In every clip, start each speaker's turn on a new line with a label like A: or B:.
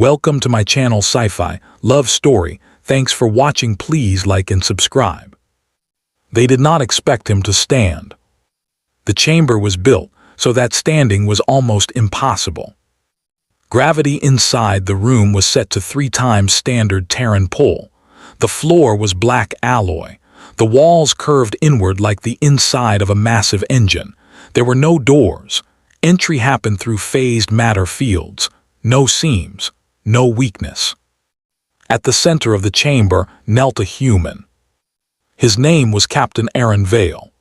A: Welcome to my channel Sci-Fi Love Story. Thanks for watching. Please like and subscribe. They did not expect him to stand. The chamber was built so that standing was almost impossible. Gravity inside the room was set to 3 times standard Terran pull. The floor was black alloy. The walls curved inward like the inside of a massive engine. There were no doors. Entry happened through phased matter fields. No seams. No weakness. At the center of the chamber knelt a human. His name was Captain Aaron Vale.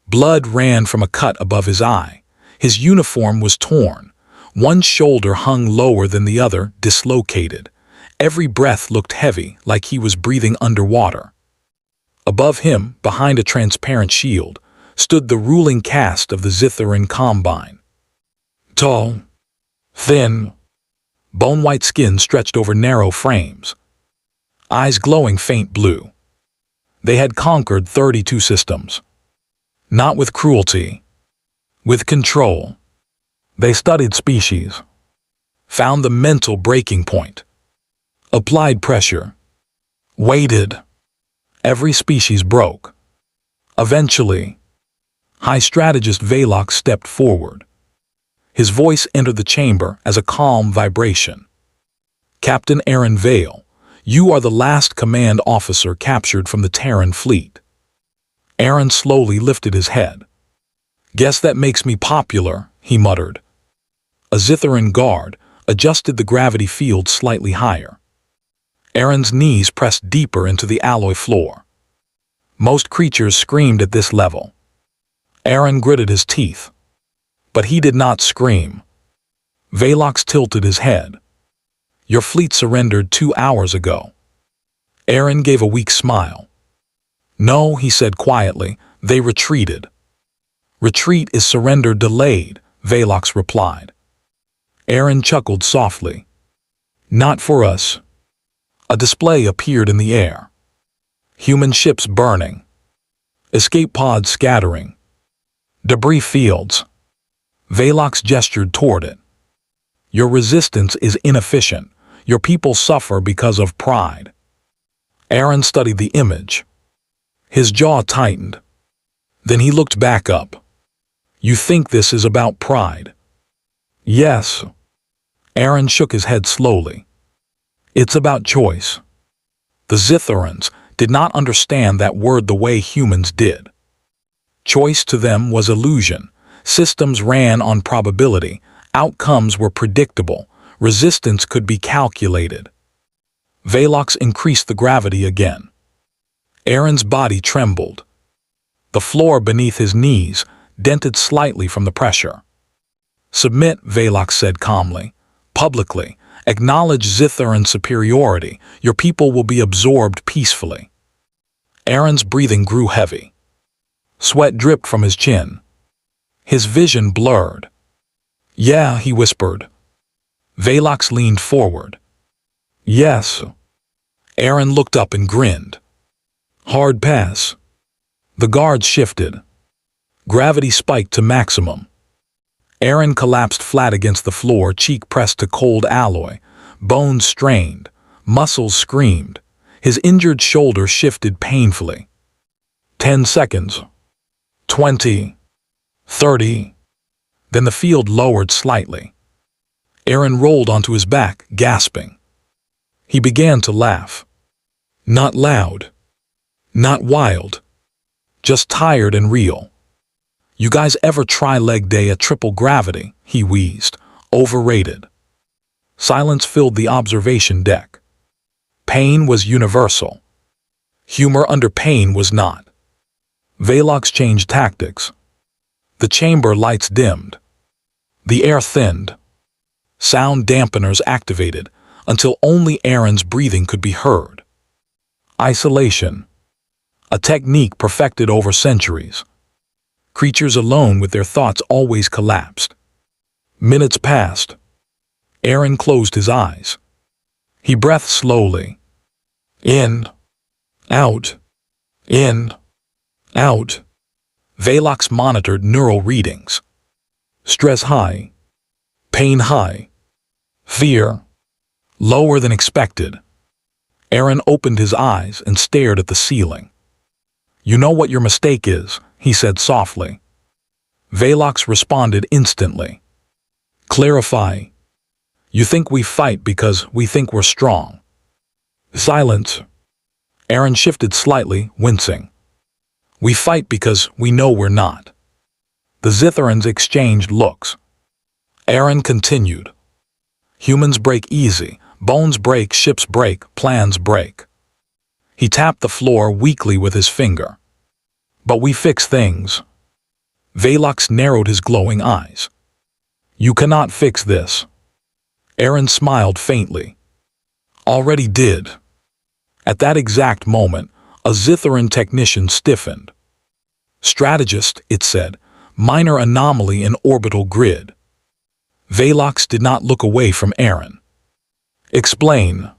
A: Blood ran from a cut above his eye. His uniform was torn. One shoulder hung lower than the other, dislocated. Every breath looked heavy, like he was breathing underwater. Above him, behind a transparent shield, stood the ruling caste of the Zitharan Combine. Tall, thin, bone-white skin stretched over narrow frames. Eyes glowing faint blue. They had conquered 32 systems. Not with cruelty, with control. They studied species, found the mental breaking point, applied pressure, waited. Every species broke. Eventually, High Strategist Velox stepped forward. His voice entered the chamber as a calm vibration. Captain Aaron Vale, you are the last command officer captured from the Terran fleet. Aaron slowly lifted his head. Guess that makes me popular, he muttered. A Zitharan guard adjusted the gravity field slightly higher. Aaron's knees pressed deeper into the alloy floor. Most creatures screamed at this level. Aaron gritted his teeth. But he did not scream. Velox tilted his head. Your fleet surrendered 2 hours ago. Aaron gave a weak smile. No, he said quietly, they retreated. Retreat is surrender delayed, Velox replied. Aaron chuckled softly. Not for us. A display appeared in the air. Human ships burning. Escape pods scattering. Debris fields. Velox gestured toward it. Your resistance is inefficient. Your people suffer because of pride. Aaron studied the image. His jaw tightened. Then he looked back up. You think this is about pride? Yes. Aaron shook his head slowly. It's about choice. The Zitharans did not understand that word the way humans did. Choice to them was illusion. Systems ran on probability. Outcomes were predictable. Resistance could be calculated. Velox increased the gravity again. Aaron's body trembled. The floor beneath his knees dented slightly from the pressure. Submit, Velox said calmly. Publicly, acknowledge Zitharan superiority. Your people will be absorbed peacefully. Aaron's breathing grew heavy. Sweat dripped from his chin. His vision blurred. Yeah, he whispered. Velox leaned forward. Yes. Aaron looked up and grinned. Hard pass. The guards shifted. Gravity spiked to maximum. Aaron collapsed flat against the floor, cheek pressed to cold alloy. Bones strained. Muscles screamed. His injured shoulder shifted painfully. 10 seconds. 20. 30. Then the field lowered slightly. Aaron rolled onto his back, gasping. He began to laugh. Not loud. Not wild. Just tired and real. You guys ever try leg day at triple gravity? He wheezed. Overrated. Silence filled the observation deck. Pain was universal. Humor under pain was not. Velox changed tactics. The chamber lights dimmed. The air thinned. Sound dampeners activated until only Aaron's breathing could be heard. Isolation. A technique perfected over centuries. Creatures alone with their thoughts always collapsed. Minutes passed. Aaron closed his eyes. He breathed slowly. In. Out. In. Out. Velox monitored neural readings. Stress high. Pain high. Fear. Lower than expected. Aaron opened his eyes and stared at the ceiling. You know what your mistake is, he said softly. Velox responded instantly. Clarify. You think we fight because we think we're strong. Silence. Aaron shifted slightly, wincing. We fight because we know we're not. The Zitherans exchanged looks. Aaron continued. Humans break easy, bones break, ships break, plans break. He tapped the floor weakly with his finger. But we fix things. Velox narrowed his glowing eyes. You cannot fix this. Aaron smiled faintly. Already did. At that exact moment, a Zitharan technician stiffened. Strategist, it said, minor anomaly in orbital grid. Velox did not look away from Aaron. Explain.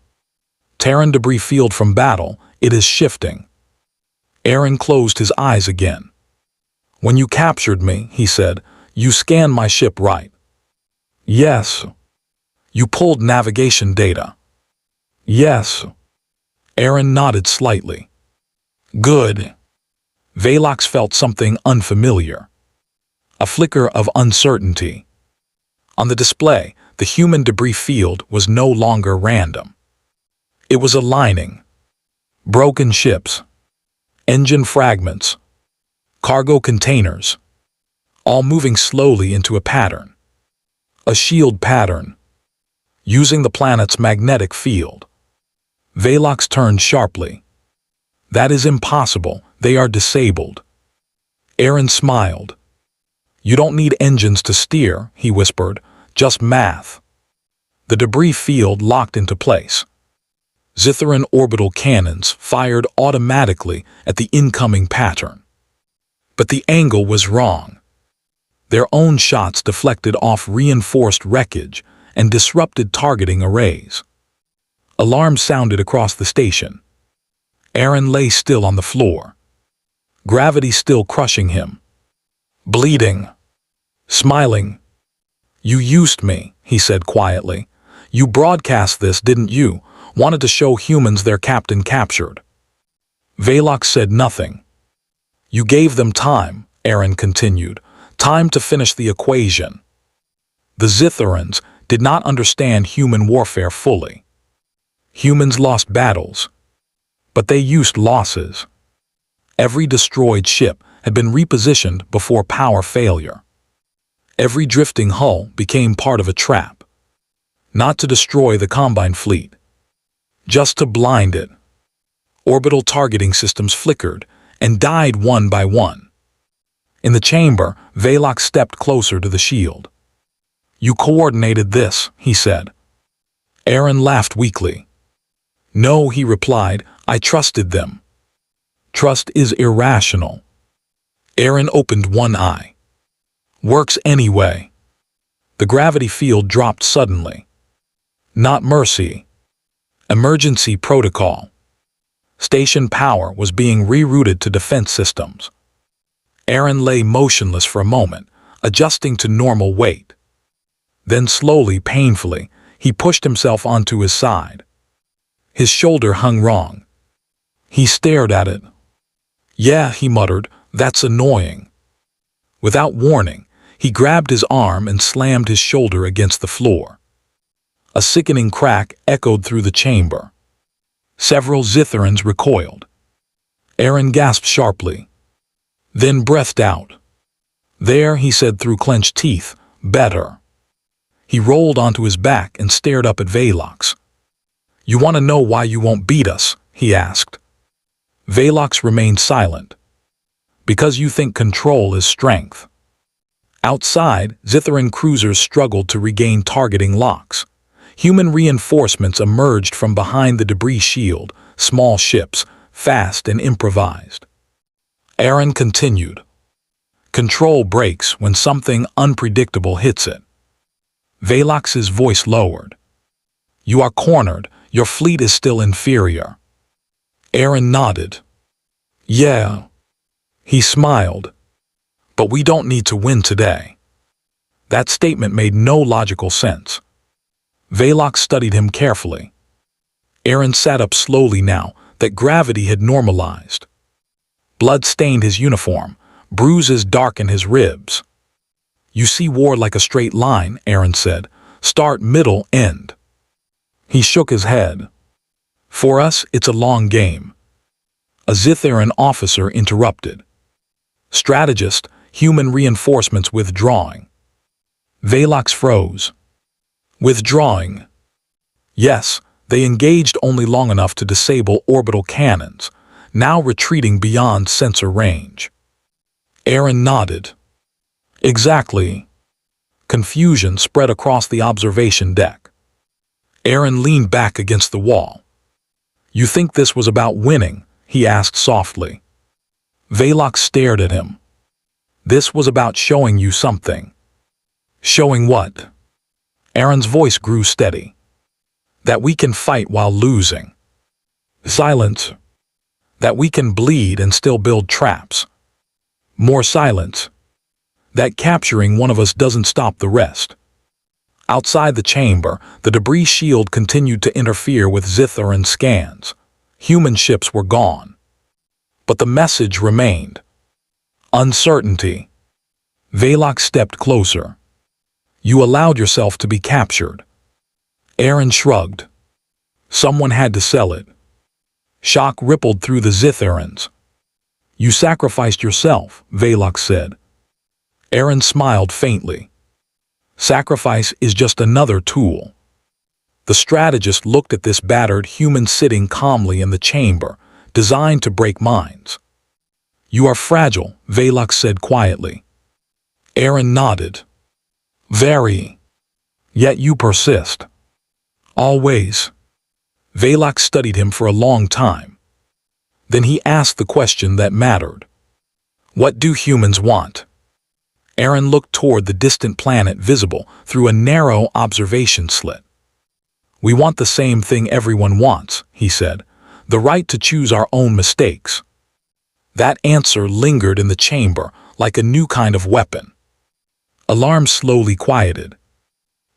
A: Terran debris field from battle, it is shifting. Aaron closed his eyes again. When you captured me, he said, you scanned my ship right. Yes. You pulled navigation data. Yes. Aaron nodded slightly. Good. Velox felt something unfamiliar. A flicker of uncertainty. On the display, the human debris field was no longer random. It was aligning. Broken ships. Engine fragments. Cargo containers. All moving slowly into a pattern. A shield pattern. Using the planet's magnetic field. Velox turned sharply. That is impossible, they are disabled. Aaron smiled. You don't need engines to steer, he whispered, just math. The debris field locked into place. Zitharan orbital cannons fired automatically at the incoming pattern. But the angle was wrong. Their own shots deflected off reinforced wreckage and disrupted targeting arrays. Alarms sounded across the station. Aaron lay still on the floor. Gravity still crushing him. Bleeding. Smiling. You used me, he said quietly. You broadcast this, didn't you? Wanted to show humans their captain captured. Velox said nothing. You gave them time, Aaron continued. Time to finish the equation. The Zitharans did not understand human warfare fully. Humans lost battles, but they used losses. Every destroyed ship had been repositioned before power failure. Every drifting hull became part of a trap. Not to destroy the Combine fleet, just to blind it. Orbital targeting systems flickered and died one by one. In the chamber, Velox stepped closer to the shield. You coordinated this, he said. Aaron laughed weakly. No, he replied, I trusted them. Trust is irrational. Aaron opened one eye. Works anyway. The gravity field dropped suddenly. Not mercy. Emergency protocol. Station power was being rerouted to defense systems. Aaron lay motionless for a moment, adjusting to normal weight. Then slowly, painfully, he pushed himself onto his side. His shoulder hung wrong. He stared at it. Yeah, he muttered, that's annoying. Without warning, he grabbed his arm and slammed his shoulder against the floor. A sickening crack echoed through the chamber. Several Zitharans recoiled. Aaron gasped sharply, then breathed out. There, he said through clenched teeth, better. He rolled onto his back and stared up at Velox. You want to know why you won't beat us? He asked. Velox remained silent. Because you think control is strength. Outside, Zitharan cruisers struggled to regain targeting locks. Human reinforcements emerged from behind the debris shield, small ships, fast and improvised. Aaron continued. Control breaks when something unpredictable hits it. Velox's voice lowered. You are cornered, your fleet is still inferior. Aaron nodded. Yeah. He smiled. But we don't need to win today. That statement made no logical sense. Velox studied him carefully. Aaron sat up slowly now that gravity had normalized. Blood stained his uniform, bruises darkened his ribs. "You see war like a straight line," Aaron said. "Start, middle, end." He shook his head. "For us, it's a long game." A Zitharan officer interrupted. "Strategist, human reinforcements withdrawing." Velox froze. "Withdrawing?" "Yes, they engaged only long enough to disable orbital cannons, now retreating beyond sensor range." Aaron nodded. "Exactly." Confusion spread across the observation deck. Aaron leaned back against the wall. "You think this was about winning?" he asked softly. Velox stared at him. "This was about showing you something." "Showing what?" Aaron's voice grew steady. "That we can fight while losing." Silence. "That we can bleed and still build traps." More silence. "That capturing one of us doesn't stop the rest." Outside the chamber, the debris shield continued to interfere with Zitharan scans. Human ships were gone. But the message remained. Uncertainty. Velox stepped closer. "You allowed yourself to be captured." Aaron shrugged. "Someone had to sell it." Shock rippled through the Zitharans. "You sacrificed yourself," Velox said. Aaron smiled faintly. "Sacrifice is just another tool." The strategist looked at this battered human sitting calmly in the chamber, designed to break minds. "You are fragile," Velox said quietly. Aaron nodded. "Very. Yet you persist." "Always." Velox studied him for a long time. Then he asked the question that mattered. "What do humans want?" Aaron looked toward the distant planet visible through a narrow observation slit. "We want the same thing everyone wants," he said, "the right to choose our own mistakes." That answer lingered in the chamber like a new kind of weapon. Alarms slowly quieted.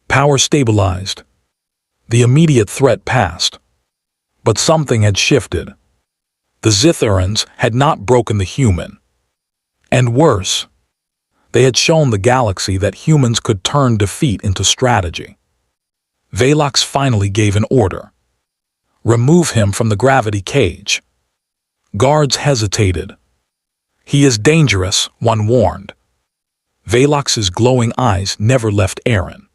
A: Power stabilized. The immediate threat passed. But something had shifted. The Zitharans had not broken the human. And worse, they had shown the galaxy that humans could turn defeat into strategy. Velox finally gave an order. "Remove him from the gravity cage." Guards hesitated. "He is dangerous," one warned. Velox's glowing eyes never left Aaron.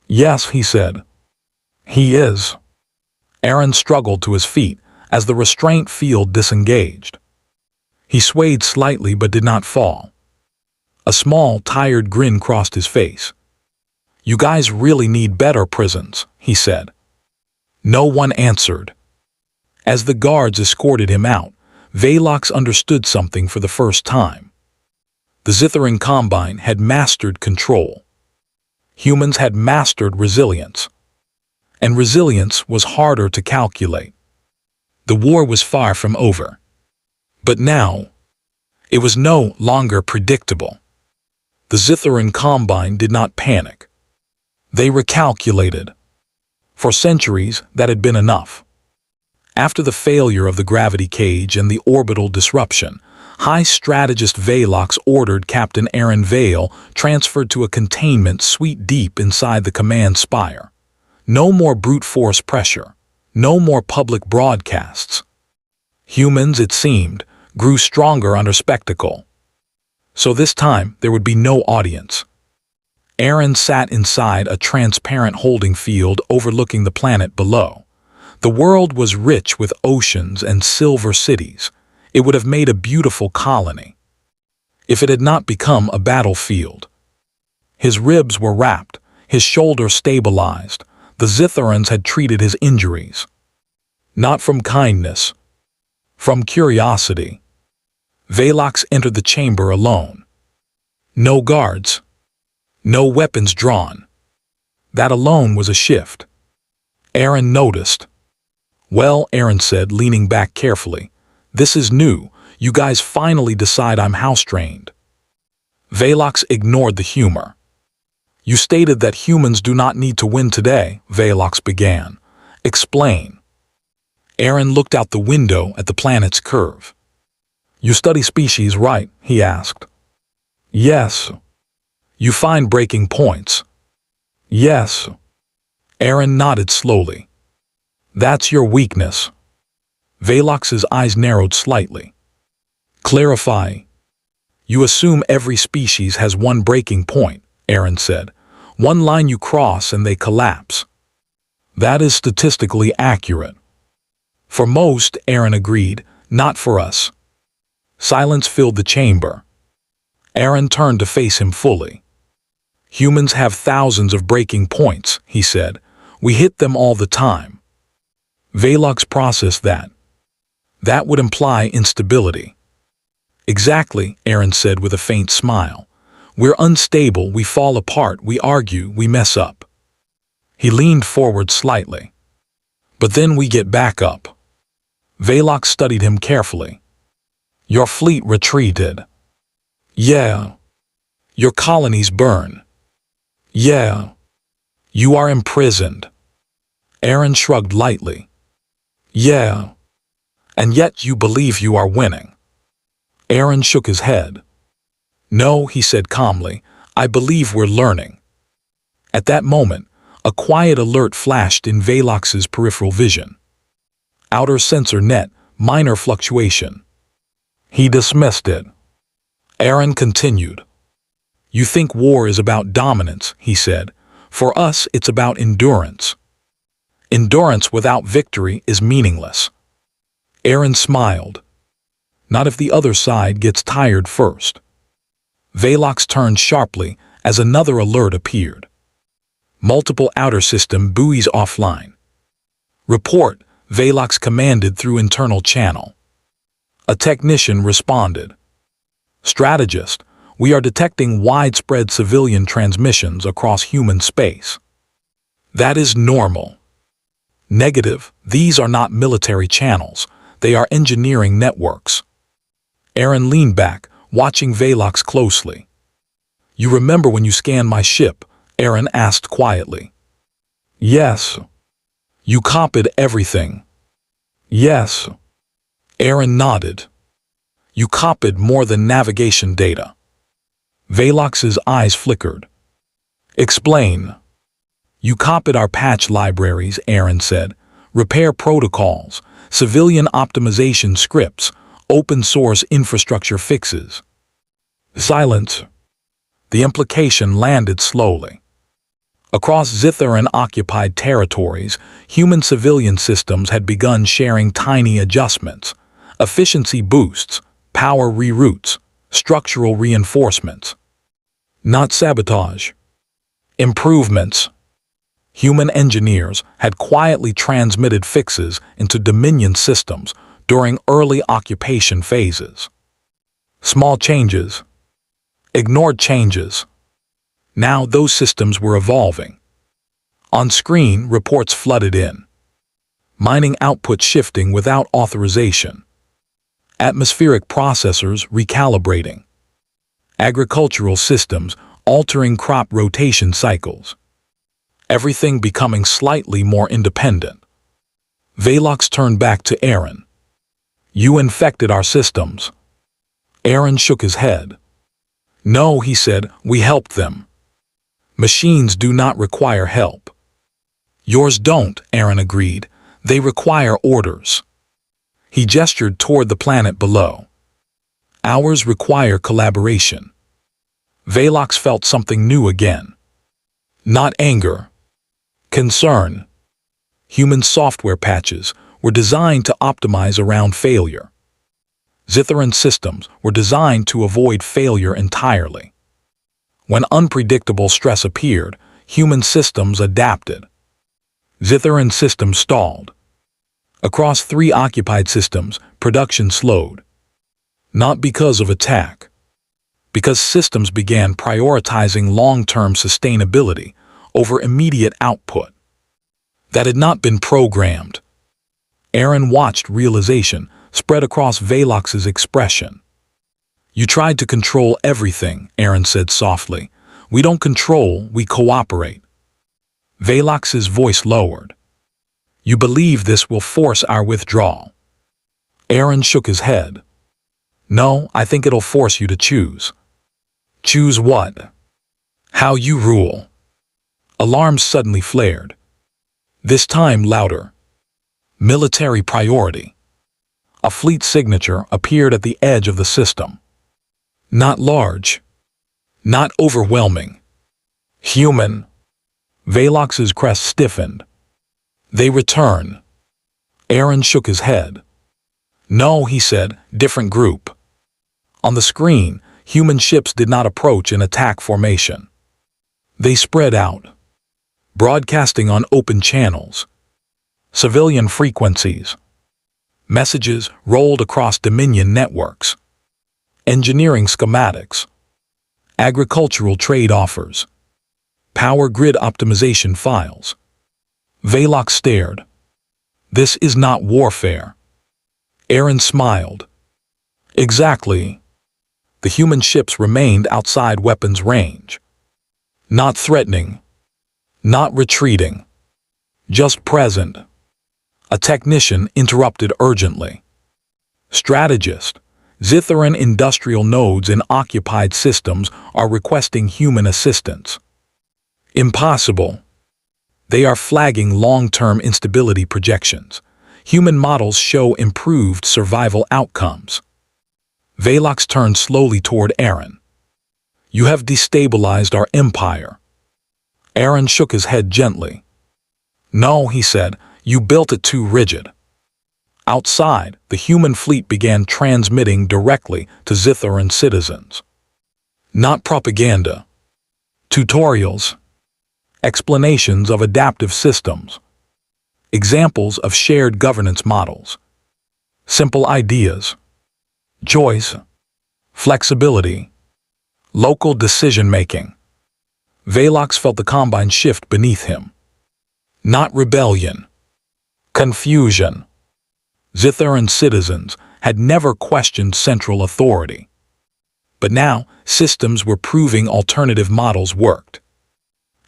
A: "Yes," he said. "He is." Aaron struggled to his feet as the restraint field disengaged. He swayed slightly but did not fall. A small, tired grin crossed his face. "You guys really need better prisons," he said. No one answered. As the guards escorted him out, Velox understood something for the first time. The Zitharan Combine had mastered control. Humans had mastered resilience. And resilience was harder to calculate. The war was far from over. But now, it was no longer predictable. The Zitharan Combine did not panic. They recalculated. For centuries, that had been enough. After the failure of the gravity cage and the orbital disruption, High Strategist Velox ordered Captain Aaron Vale transferred to a containment suite deep inside the command spire. No more brute force pressure. No more public broadcasts. Humans, it seemed, grew stronger under spectacle. So this time, there would be no audience. Aaron sat inside a transparent holding field overlooking the planet below. The world was rich with oceans and silver cities. It would have made a beautiful colony, if it had not become a battlefield. His ribs were wrapped, his shoulder stabilized. The Zitharans had treated his injuries. Not from kindness, from curiosity. Velox entered the chamber alone. No guards. No weapons drawn. That alone was a shift. Aaron noticed. "Well," Aaron said, leaning back carefully, "this is new. You guys finally decide I'm house-trained." Velox ignored the humor. You stated that humans do not need to win today, Velox began. Explain. Aaron looked out the window at the planet's curve. You study species, right? He asked. Yes. You find breaking points. Yes. Aaron nodded slowly. That's your weakness. Velox's eyes narrowed slightly. Clarify. You assume every species has one breaking point, Aaron said. One line you cross and they collapse. That is statistically accurate. For most, Aaron agreed, not for us. Silence filled the chamber. Aaron turned to face him fully. Humans have thousands of breaking points, he said. We hit them all the time. Velox processed that. That would imply instability. Exactly, Aaron said with a faint smile. We're unstable, we fall apart, we argue, we mess up. He leaned forward slightly. But then we get back up. Velox studied him carefully. Your fleet retreated. Yeah. Your colonies burn. Yeah. You are imprisoned. Aaron shrugged lightly. Yeah. And yet you believe you are winning. Aaron shook his head. No, he said calmly, I believe we're learning. At that moment, a quiet alert flashed in Velox's peripheral vision. Outer sensor net, minor fluctuation. He dismissed it. Aaron continued. You think war is about dominance, he said. For us, it's about endurance. Endurance without victory is meaningless. Aaron smiled. Not if the other side gets tired first. Velox turned sharply as another alert appeared. Multiple outer system buoys offline. Report, Velox commanded through internal channel. A technician responded. Strategist, we are detecting widespread civilian transmissions across human space. That is normal. Negative, these are not military channels, they are engineering networks. Aaron leaned back, watching Velox closely. You remember when you scanned my ship? Aaron asked quietly. Yes. You copied everything. Yes. Aaron nodded. You copied more than navigation data. Velox's eyes flickered. Explain. You copied our patch libraries, Aaron said. Repair protocols, civilian optimization scripts, open-source infrastructure fixes. Silence. The implication landed slowly. Across Zither-occupied territories, human-civilian systems had begun sharing tiny adjustments, efficiency boosts, power reroutes, structural reinforcements. Not sabotage. Improvements. Human engineers had quietly transmitted fixes into Dominion systems during early occupation phases. Small changes. Ignored changes. Now those systems were evolving. On screen, reports flooded in. Mining output shifting without authorization. Atmospheric processors recalibrating. Agricultural systems altering crop rotation cycles. Everything becoming slightly more independent. Velox turned back to Aaron. You infected our systems. Aaron shook his head. No, he said, we helped them. Machines do not require help. Yours don't, Aaron agreed. They require orders. He gestured toward the planet below. Ours require collaboration. Velox felt something new again. Not anger. Concern. Human software patches were designed to optimize around failure. Zither systems were designed to avoid failure entirely. When unpredictable stress appeared, human systems adapted. Zither systems stalled. Across 3 occupied systems, production slowed. Not because of attack. Because systems began prioritizing long-term sustainability over immediate output. That had not been programmed. Aaron watched realization spread across Velox's expression. You tried to control everything, Aaron said softly. We don't control, we cooperate. Velox's voice lowered. You believe this will force our withdrawal? Aaron shook his head. No, I think it'll force you to choose. Choose what? How you rule. Alarms suddenly flared. This time louder. Military priority. A fleet signature appeared at the edge of the system. Not large. Not overwhelming. Human. Velox's crest stiffened. They return. Aaron shook his head. No, he said, different group. On the screen, human ships did not approach in attack formation. They spread out, broadcasting on open channels. Civilian frequencies. Messages rolled across Dominion networks. Engineering schematics. Agricultural trade offers. Power grid optimization files. Velox stared. This is not warfare. Aaron smiled. Exactly. The human ships remained outside weapons range. Not threatening. Not retreating. Just present. A technician interrupted urgently. Strategist. Zitharan industrial nodes in occupied systems are requesting human assistance. Impossible. They are flagging long-term instability projections. Human models show improved survival outcomes. Velox turned slowly toward Aaron. You have destabilized our empire. Aaron shook his head gently. No, he said, you built it too rigid. Outside, the human fleet began transmitting directly to Zitharan citizens. Not propaganda. Tutorials. Explanations of adaptive systems. Examples of shared governance models. Simple ideas. Choice. Flexibility. Local decision-making. Velox felt the Combine shift beneath him. Not rebellion. Confusion. Zitharan citizens had never questioned central authority. But now, systems were proving alternative models worked.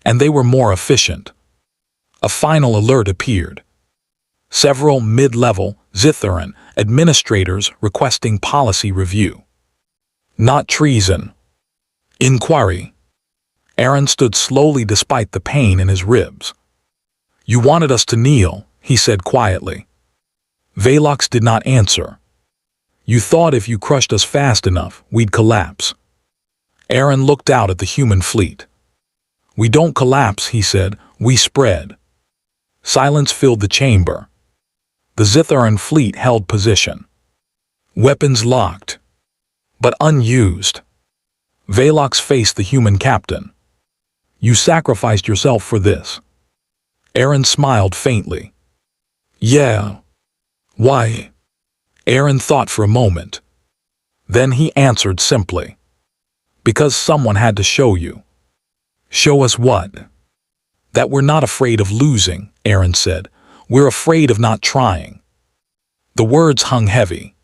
A: And they were more efficient. A final alert appeared. Several mid-level Zitharan administrators requesting policy review. Not treason. Inquiry. Aaron stood slowly despite the pain in his ribs. You wanted us to kneel, he said quietly. Velox did not answer. You thought if you crushed us fast enough, we'd collapse. Aaron looked out at the human fleet. We don't collapse, he said, we spread. Silence filled the chamber. The Zitharan fleet held position. Weapons locked, but unused. Velox faced the human captain. You sacrificed yourself for this. Aaron smiled faintly. Yeah. Why? Aaron thought for a moment. Then he answered simply. Because someone had to show you. Show us what? That we're not afraid of losing, Aaron said. We're afraid of not trying. The words hung heavy.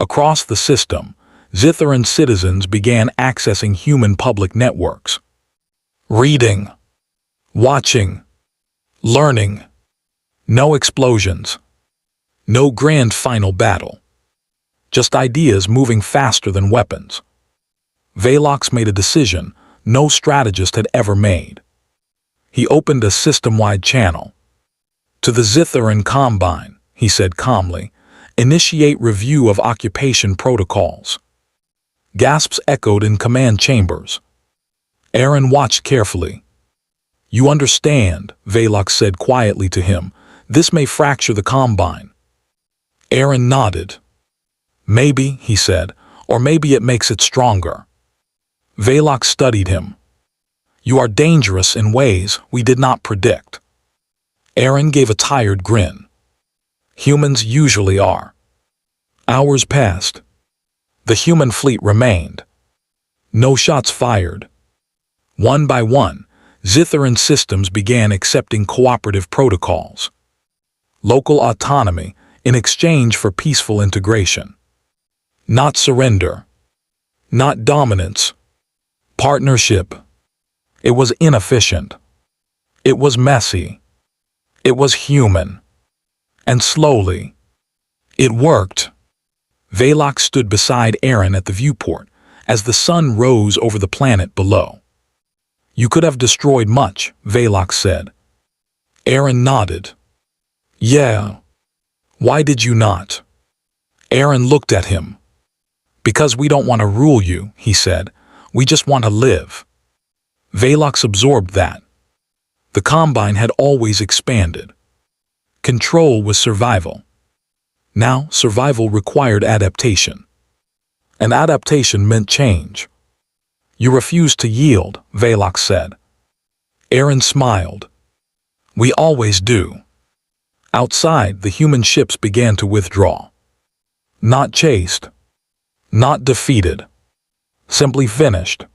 A: Across the system, Zitharan citizens began accessing human public networks. Reading. Watching. Learning. No explosions. No grand final battle. Just ideas moving faster than weapons. Velox made a decision no strategist had ever made. He opened a system-wide channel. To the Zitharan Combine, he said calmly, initiate review of occupation protocols. Gasps echoed in command chambers. Aaron watched carefully. You understand, Velox said quietly to him, this may fracture the Combine. Aaron nodded. Maybe, he said, or maybe it makes it stronger. Velox studied him. You are dangerous in ways we did not predict. Aaron gave a tired grin. Humans usually are. Hours passed. The human fleet remained. No shots fired. One by one, Zitharan systems began accepting cooperative protocols. Local autonomy in exchange for peaceful integration. Not surrender. Not dominance. Partnership. It was inefficient. It was messy. It was human. And slowly, it worked. Velox stood beside Aaron at the viewport as the sun rose over the planet below. You could have destroyed much, Velox said. Aaron nodded. Yeah. Why did you not? Aaron looked at him. Because we don't want to rule you, he said. We just want to live. Velox absorbed that. The Combine had always expanded. Control was survival. Now, survival required adaptation. And adaptation meant change. You refused to yield, Velox said. Aaron smiled. We always do. Outside, the human ships began to withdraw. Not chased. Not defeated. Simply finished.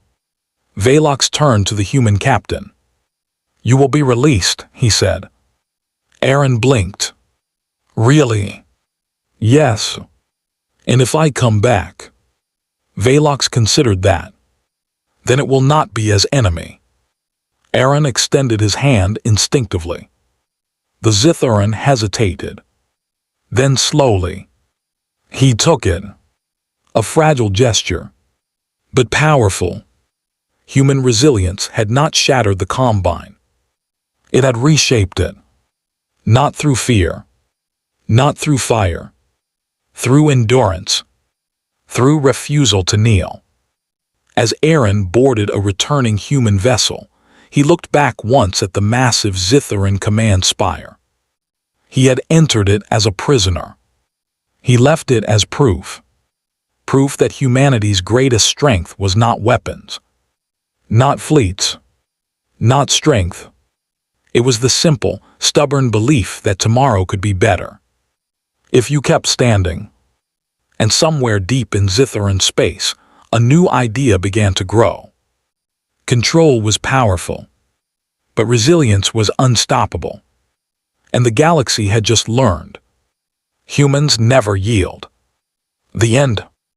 A: Velox turned to the human captain. You will be released, he said. Aaron blinked. Really? Yes. And if I come back? Velox considered that. Then it will not be as enemy. Aaron extended his hand instinctively. The Zithuran hesitated. Then slowly, he took it. A fragile gesture, but powerful. Human resilience had not shattered the Combine. It had reshaped it. Not through fear. Not through fire. Through endurance. Through refusal to kneel. As Aaron boarded a returning human vessel, he looked back once at the massive Zithuran command spire. He had entered it as a prisoner. He left it as proof. Proof that humanity's greatest strength was not weapons. Not fleets. Not strength. It was the simple, stubborn belief that tomorrow could be better. If you kept standing. And somewhere deep in Zithuran space, a new idea began to grow. Control was powerful, but resilience was unstoppable. And the galaxy had just learned. Humans never yield. The end,